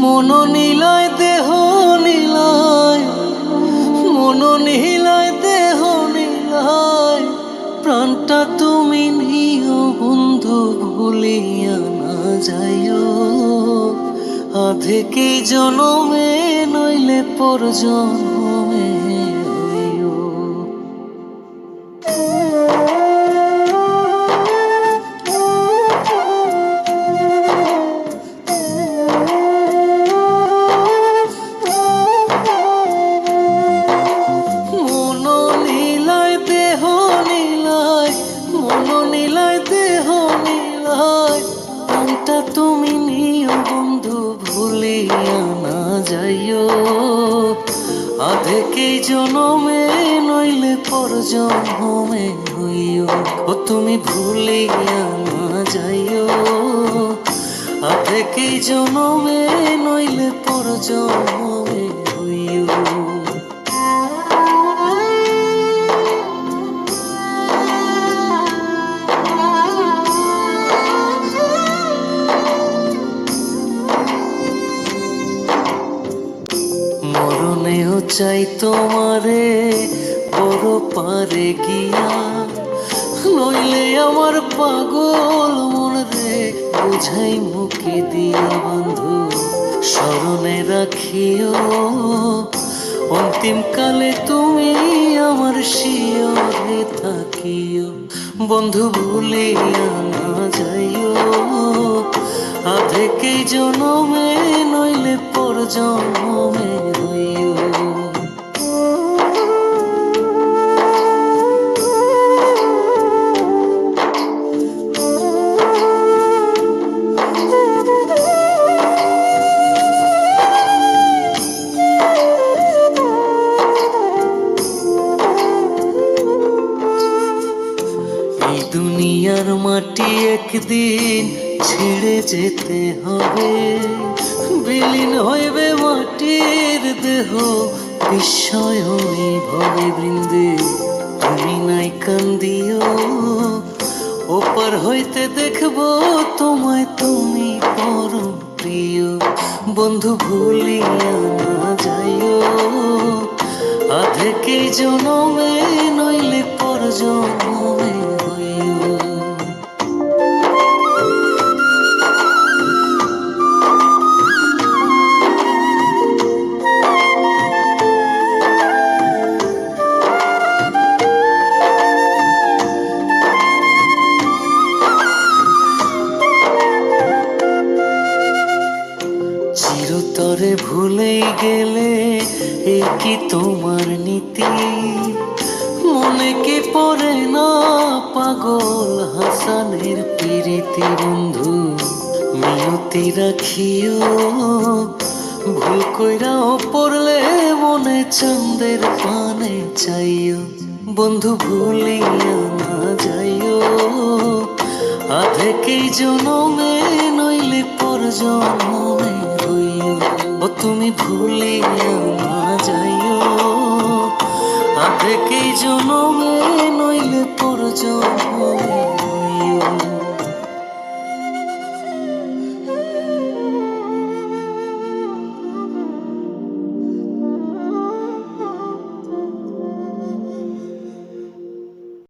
মন নিলয় দেহ নিলয়, মন নিলয় দেহ নিলয়, প্রাণটা তুমি নিও বন্ধু ভুলিয়া না যাইও। আধেকে জনমে নইলে পর জনমে হইও। তুমি নিও বন্ধু ভুলিয়া না যাইও। আধেকে জনমে নইলে পর জনমে হইও। ও তুমি ভুলিয়া না যাইও। আধেকে জনমে নইলে পর জনমে হইও। মরণেও চাই তোমারে বড় পারে গিয়া, নইলে আমার পাগল মন রে বুঝাই মুখে দিয়া। বন্ধু স্মরণে রাখিও অন্তিম কালে তুমি আমার শিয়রে থাকিও। বন্ধু ভুলিয়া না যাইও। আধেকে জনমে নইলে পর জনমে হইও। এই দুনিয়ার মাটি একদিন ছেড়ে যেতে হবে। বিলীন হইবে মাটির দেহ বিস্ময় ভবে বৃন্দে। তুমি নাই কান্দিও, ওপার হইতে দেখবো তোমায় তুমি পরম প্রিয়। বন্ধু ভুলিয়া না যাইও। আধেকে জনমে নইলে পর জনমে হইও। চিরতরে ভুলেই গেলে এ কি তোমার নীতি? মনে কি পড়ে না পাগল হাসানের প্রীতি? বন্ধু মিনতি রাখিও, ভুল কইরাও পড়লে মনে চাঁদের পানে চাইও। বন্ধু ভুলিয়া না যাইও। আধেকে জনমে নইলে পর জনমে হইও। ও তুমি ভুলিয়া না যাইও। আধেকে জনমে নইলে পর জনমে